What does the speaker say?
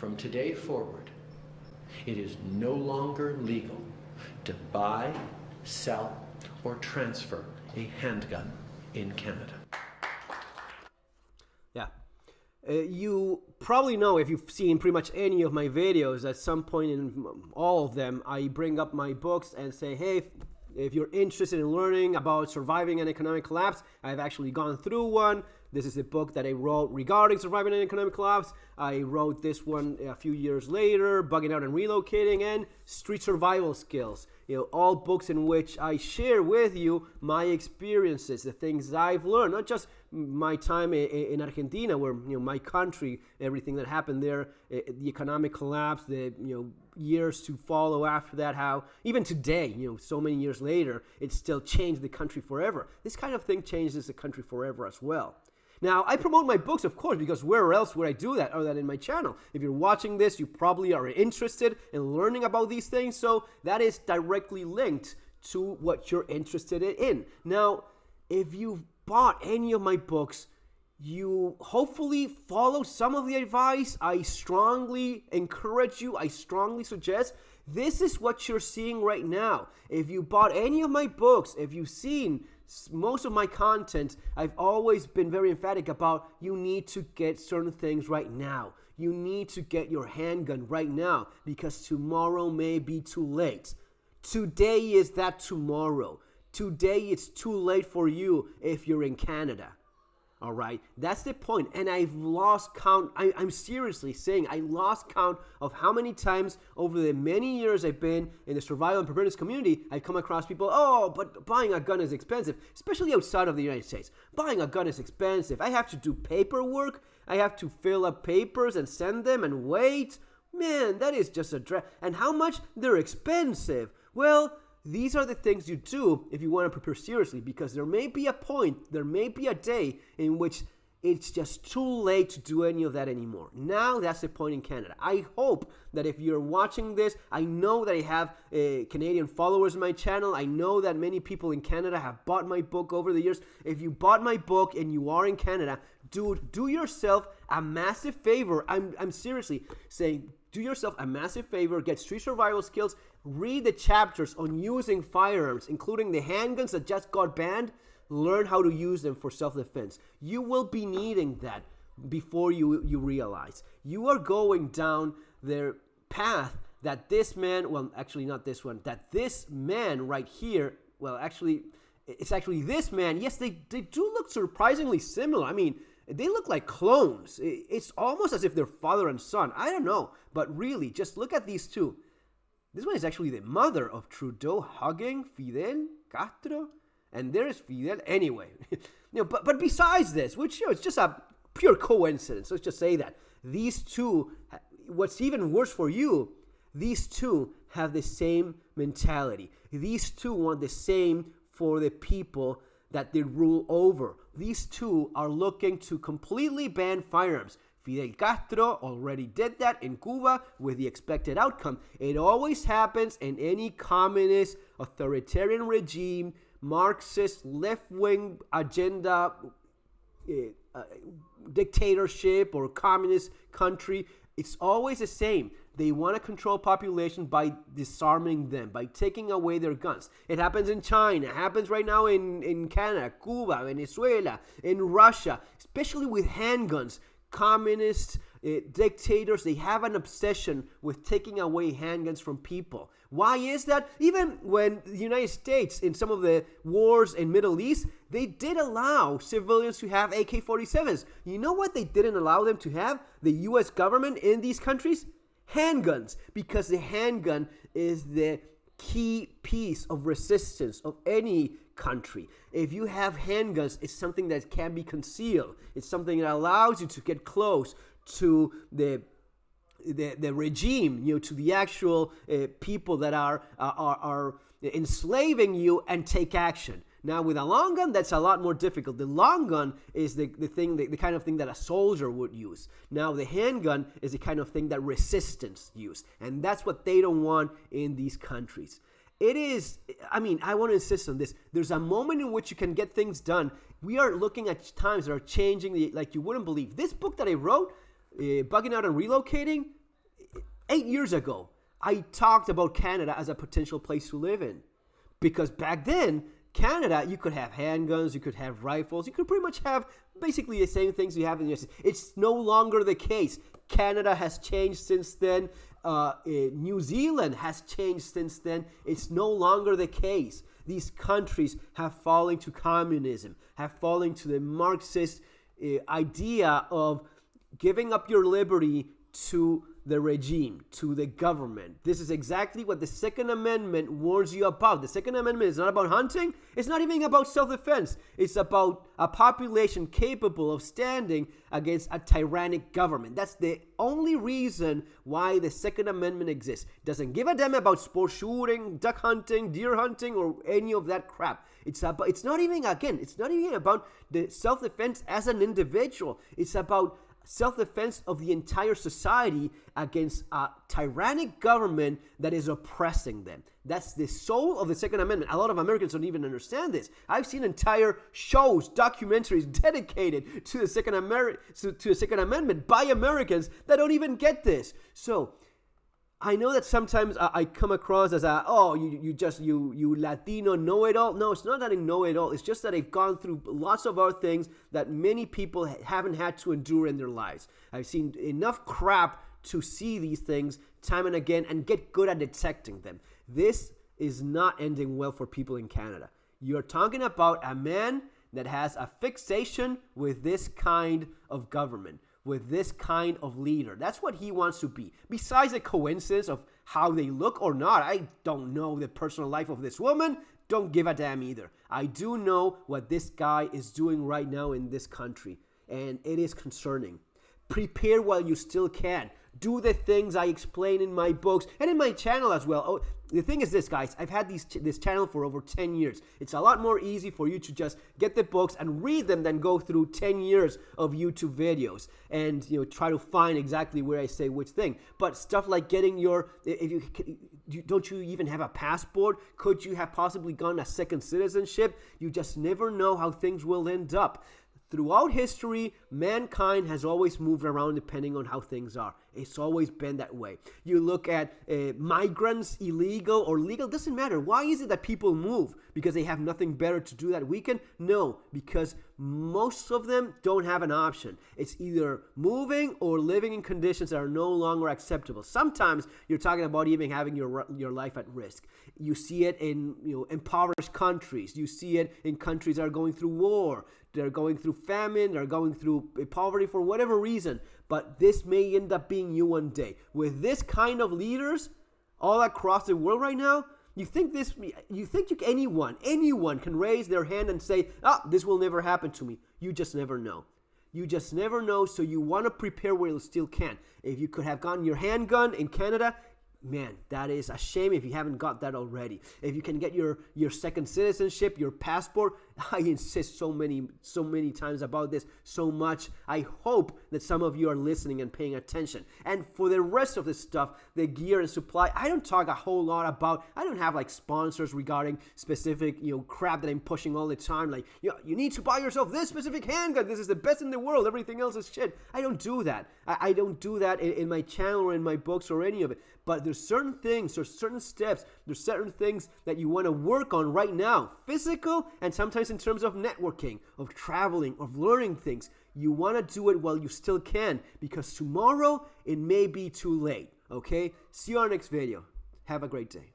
from today forward, it is no longer legal to buy, sell, or transfer a handgun in Canada. Yeah. You probably know, if you've seen pretty much any of my videos, at some point in all of them, I bring up my books and say, hey, if you're interested in learning about surviving an economic collapse, I've actually gone through one. This is a book that I wrote regarding surviving an economic collapse. I wrote this one a few years later, Bugging Out and Relocating, and Street Survival Skills. All books in which I share with you my experiences, the things I've learned, not just my time in Argentina, where my country, everything that happened there, the economic collapse, the years to follow after that, how even today, so many years later, it still changed the country forever. This kind of thing changes the country forever as well. Now, I promote my books, of course, because where else would I do that other than in my channel? If you're watching this, you probably are interested in learning about these things, so that is directly linked to what you're interested in. Now, if you've bought any of my books, you hopefully follow some of the advice. I strongly encourage you, I strongly suggest. This is what you're seeing right now. If you bought any of my books, if you've seen most of my content, I've always been very emphatic about you need to get certain things right now. You need to get your handgun right now, because tomorrow may be too late. Today is that tomorrow. Today it's too late for you if you're in Canada. All right, that's the point. And I've lost count. I'm seriously saying I lost count of how many times over the many years I've been in the survival and preparedness community, I come across people, oh, but buying a gun is expensive, especially outside of the United States. Buying a gun is expensive. I have to do paperwork. I have to fill up papers and send them and wait. Man, that is just a drag. And how much? They're expensive. Well, these are the things you do if you want to prepare seriously, because there may be a point, there may be a day in which it's just too late to do any of that anymore. Now that's the point in Canada. I hope that if you're watching this, I know that I have Canadian followers on my channel. I know that many people in Canada have bought my book over the years. If you bought my book and you are in Canada, dude, do yourself a massive favor. I'm seriously saying, do yourself a massive favor, get Street Survival Skills, read the chapters on using firearms, including the handguns that just got banned. Learn how to use them for self-defense. You will be needing that before you realize. You are going down the path that this man, well, actually not this one, that this man right here, well, actually, it's actually this man. Yes, they do look surprisingly similar. I mean, they look like clones. It's almost as if they're father and son. I don't know. But really, just look at these two. This one is actually the mother of Trudeau hugging Fidel Castro. And there is Fidel. Anyway, but besides this, which it's just a pure coincidence. Let's just say that. These two, what's even worse for you, these two have the same mentality. These two want the same for the people that they rule over. These two are looking to completely ban firearms. Fidel Castro already did that in Cuba with the expected outcome. It always happens in any communist, authoritarian regime, Marxist, left-wing agenda, dictatorship or communist country. It's always the same. They want to control population by disarming them, by taking away their guns. It happens in China. It happens right now in Canada, Cuba, Venezuela, in Russia, especially with handguns. Communist dictators, they have an obsession with taking away handguns from people. Why is that? Even when the United States, in some of the wars in Middle East, they did allow civilians to have AK-47s. You know what they didn't allow them to have? The U.S. government in these countries? Handguns. Because the handgun is the key piece of resistance of any country. If you have handguns, it's something that can be concealed. It's something that allows you to get close to the regime, to the actual people that are enslaving you and take action. Now, with a long gun, that's a lot more difficult. The long gun is the kind of thing that a soldier would use. Now, the handgun is the kind of thing that resistance use. And that's what they don't want in these countries. It is, I want to insist on this. There's a moment in which you can get things done. We are looking at times that are changing like you wouldn't believe. This book that I wrote, Bugging Out and Relocating, 8 years ago, I talked about Canada as a potential place to live in. Because back then, Canada, you could have handguns, you could have rifles, you could pretty much have basically the same things you have in the US. It's no longer the case. Canada has changed since then. New Zealand has changed since then. It's no longer the case. These countries have fallen to communism, have fallen to the Marxist idea of giving up your liberty to the regime, to the government. This is exactly what the Second Amendment warns you about. The Second Amendment is not about hunting. It's not even about self-defense. It's about a population capable of standing against a tyrannic government. That's the only reason why the Second Amendment exists. It doesn't give a damn about sport shooting, duck hunting, deer hunting, or any of that crap. It's not even about the self-defense as an individual. It's about self-defense of the entire society against a tyrannic government that is oppressing them. That's the soul of the Second Amendment. A lot of Americans don't even understand this. I've seen entire shows, documentaries dedicated to the Second Amendment by Americans that don't even get this. So I know that sometimes I come across as you Latino know-it-all. No, it's not that I know-it-all. It's just that I've gone through lots of other things that many people haven't had to endure in their lives. I've seen enough crap to see these things time and again and get good at detecting them. This is not ending well for people in Canada. You're talking about a man that has a fixation with this kind of government, with this kind of leader. That's what he wants to be. Besides the coincidence of how they look or not, I don't know the personal life of this woman. Don't give a damn either. I do know what this guy is doing right now in this country, and it is concerning. Prepare while you still can. Do the things I explain in my books and in my channel as well. Oh, the thing is this, guys. I've had this channel for over 10 years. It's a lot more easy for you to just get the books and read them than go through 10 years of YouTube videos and try to find exactly where I say which thing. But stuff like getting don't you even have a passport? Could you have possibly gotten a second citizenship? You just never know how things will end up. Throughout history, mankind has always moved around depending on how things are. It's always been that way. You look at migrants, illegal or legal, doesn't matter. Why is it that people move? Because they have nothing better to do that weekend? No, because most of them don't have an option. It's either moving or living in conditions that are no longer acceptable. Sometimes you're talking about even having your life at risk. You see it in impoverished countries. You see it in countries that are going through war. They're going through famine. They're going through poverty for whatever reason. But this may end up being you one day. With this kind of leaders all across the world right now, you think anyone can raise their hand and say, this will never happen to me. You just never know. You just never know, so you want to prepare where you still can. If you could have gotten your handgun in Canada, man, that is a shame if you haven't got that already. If you can get your second citizenship, your passport, I insist so many times about this so much. I hope that some of you are listening and paying attention. And for the rest of the stuff, the gear and supply, I don't talk a whole lot about. I don't have like sponsors regarding specific crap that I'm pushing all the time. Like you need to buy yourself this specific handgun. This is the best in the world. Everything else is shit. I don't do that. I don't do that in my channel or in my books or any of it. But there's certain things, there's certain steps, there's certain things that you want to work on right now. Physical and sometimes in terms of networking, of traveling, of learning things. You want to do it while you still can because tomorrow it may be too late. Okay? See you on our next video. Have a great day.